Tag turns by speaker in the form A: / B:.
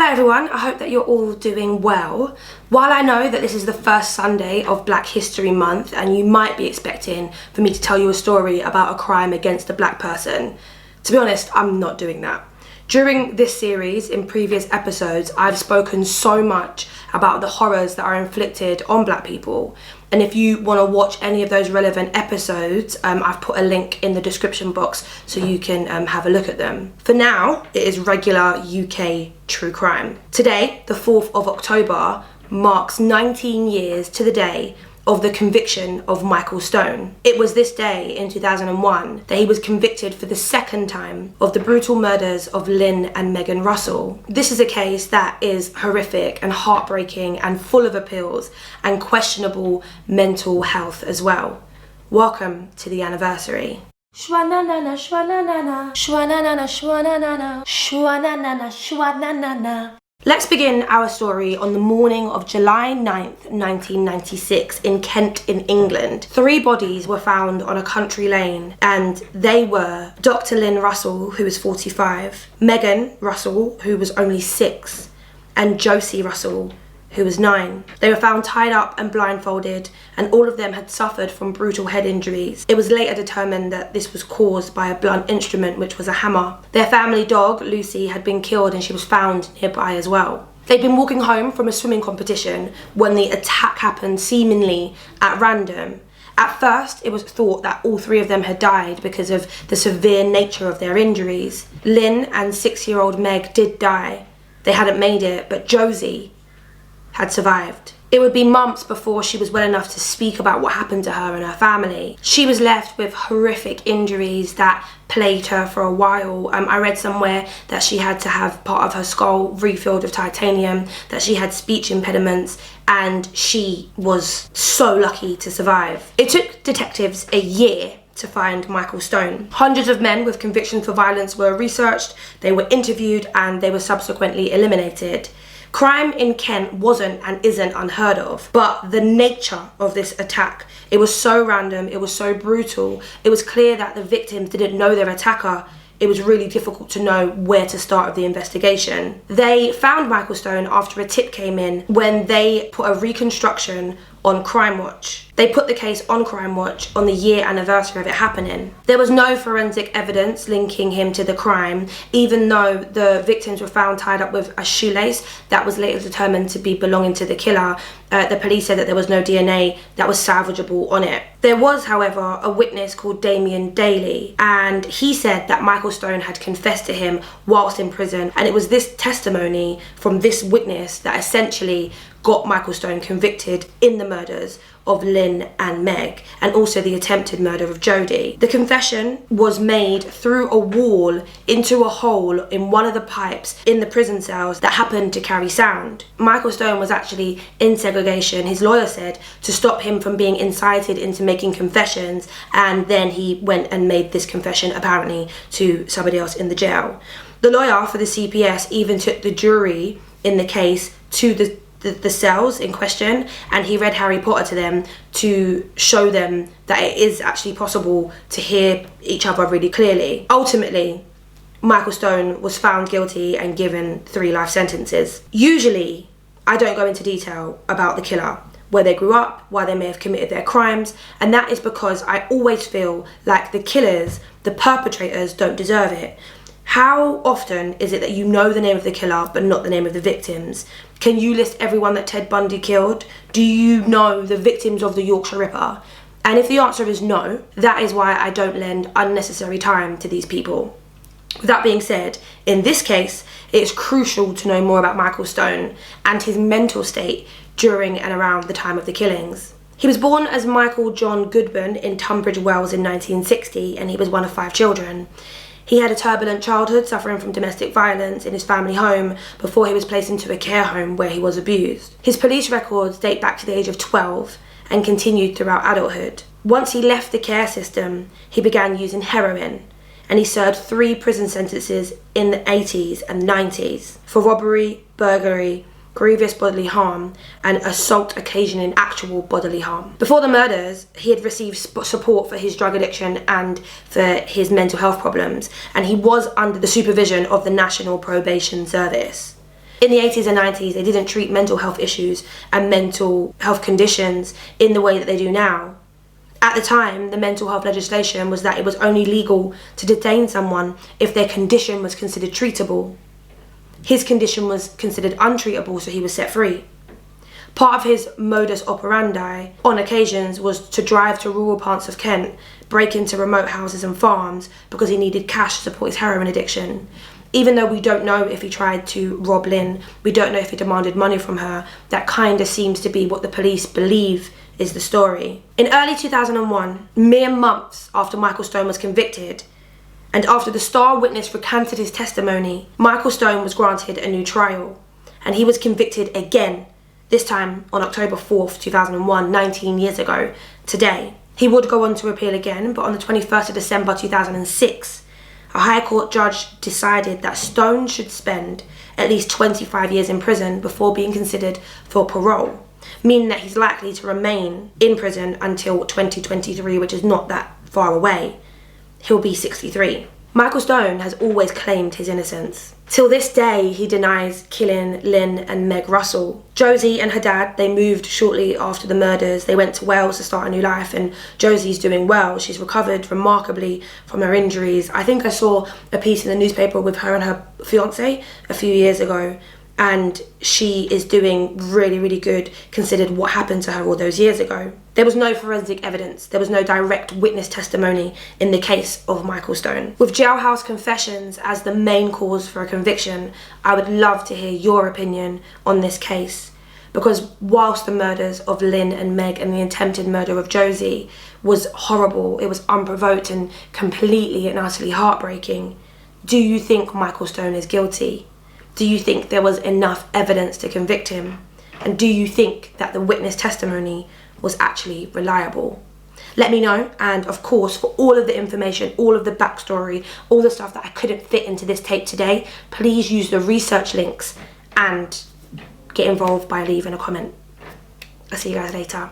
A: Hello everyone, I hope that you're all doing well. While I know that this is the first Sunday of Black History Month and you might be expecting for me to tell you a story about a crime against a black person, to be honest, I'm not doing that. During this series, in previous episodes, I've spoken so much about the horrors that are inflicted on black people. And if you want to watch any of those relevant episodes, I've put a link in the description box so you can have a look at them. For now, it is regular UK true crime. Today, the 4th of October, marks 19 years to the day of the conviction of Michael Stone. It was this day in 2001 that he was convicted for the second time of the brutal murders of Lin and Meghan Russell. This is a case that is horrific and heartbreaking and full of appeals and questionable mental health as well. Welcome to the anniversary. Shwa-na-na-na, shwa-na-na-na, shwa-na-na-na, shwa-na-na-na, shwa-na-na-na, shwa-na-na-na. Let's begin our story on the morning of July 9th, 1996 in Kent in England. 3 bodies were found on a country lane and they were Dr. Lin Russell, who was 45, Meghan Russell, who was only 6, and Josie Russell, who was 9. They were found tied up and blindfolded, and all of them had suffered from brutal head injuries. It was later determined that this was caused by a blunt instrument, which was a hammer. Their family dog, Lucy, had been killed and she was found nearby as well. They'd been walking home from a swimming competition when the attack happened seemingly at random. At first, it was thought that all 3 of them had died because of the severe nature of their injuries. Lin and 6-year-old Meg did die. They hadn't made it, but Josie had survived. It would be months before she was well enough to speak about what happened to her and her family. She was left with horrific injuries that plagued her for a while. I read somewhere that she had to have part of her skull refilled with titanium, that she had speech impediments, and she was so lucky to survive. It took detectives a year to find Michael Stone. Hundreds of men with convictions for violence were researched, they were interviewed, and they were subsequently eliminated. Crime in Kent wasn't and isn't unheard of, but the nature of this attack, it was so random, it was so brutal, it was clear that the victims didn't know their attacker. It was really difficult to know where to start with the investigation. They found Michael Stone after a tip came in when they put a reconstruction on Crime Watch. They put the case on Crime Watch on the year anniversary of it happening. There was no forensic evidence linking him to the crime, even though the victims were found tied up with a shoelace that was later determined to be belonging to the killer. The police said that there was no DNA that was salvageable on it. There was, however, a witness called Damien Daly, and he said that Michael Stone had confessed to him whilst in prison, and it was this testimony from this witness that essentially got Michael Stone convicted in the murders of Lin and Meg, and also the attempted murder of Jodie. The confession was made through a wall into a hole in one of the pipes in the prison cells that happened to carry sound. Michael Stone was actually in segregation, his lawyer said, to stop him from being incited into making confessions, and then he went and made this confession apparently to somebody else in the jail. The lawyer for the CPS even took the jury in the case to the cells in question, and he read Harry Potter to them to show them that it is actually possible to hear each other really clearly. Ultimately, Michael Stone was found guilty and given 3 life sentences. Usually, I don't go into detail about the killer, where they grew up, why they may have committed their crimes, and that is because I always feel like the killers, the perpetrators, don't deserve it. How often is it that you know the name of the killer but not the name of the victims? Can you list everyone that Ted Bundy killed? Do you know the victims of the Yorkshire Ripper? And if the answer is no, that is why I don't lend unnecessary time to these people. With that being said, in this case, it is crucial to know more about Michael Stone and his mental state during and around the time of the killings. He was born as Michael John Goodburn in Tunbridge Wells in 1960, and he was one of 5 children. He had a turbulent childhood, suffering from domestic violence in his family home before he was placed into a care home where he was abused. His police records date back to the age of 12 and continued throughout adulthood. Once he left the care system, he began using heroin, and he served 3 prison sentences in the 80s and 90s for robbery, burglary, grievous bodily harm, and assault occasioning actual bodily harm. Before the murders, he had received support for his drug addiction and for his mental health problems, and he was under the supervision of the National Probation Service. In the 80s and 90s, they didn't treat mental health issues and mental health conditions in the way that they do now. At the time, the mental health legislation was that it was only legal to detain someone if their condition was considered treatable. His condition was considered untreatable, so he was set free. Part of his modus operandi, on occasions, was to drive to rural parts of Kent, break into remote houses and farms because he needed cash to support his heroin addiction. Even though we don't know if he tried to rob Lin, we don't know if he demanded money from her, that kind of seems to be what the police believe is the story. In early 2001, mere months after Michael Stone was convicted, and after the star witness recanted his testimony, Michael Stone was granted a new trial, and he was convicted again, this time on October 4th, 2001, 19 years ago, today. He would go on to appeal again, but on the 21st of December 2006, a High Court judge decided that Stone should spend at least 25 years in prison before being considered for parole, meaning that he's likely to remain in prison until 2023, which is not that far away. He'll be 63. Michael Stone has always claimed his innocence. Till this day, he denies killing Lin and Meg Russell. Josie and her dad, they moved shortly after the murders. They went to Wales to start a new life, and Josie's doing well. She's recovered remarkably from her injuries. I think I saw a piece in the newspaper with her and her fiance a few years ago, and she is doing really, really good considered what happened to her all those years ago. There was no forensic evidence. There was no direct witness testimony in the case of Michael Stone. With jailhouse confessions as the main cause for a conviction, I would love to hear your opinion on this case. Because whilst the murders of Lin and Meg and the attempted murder of Josie was horrible, it was unprovoked and completely and utterly heartbreaking, do you think Michael Stone is guilty? Do you think there was enough evidence to convict him? And do you think that the witness testimony was actually reliable? Let me know, and of course, for all of the information, all of the backstory, all the stuff that I couldn't fit into this tape today, please use the research links and get involved by leaving a comment. I'll see you guys later.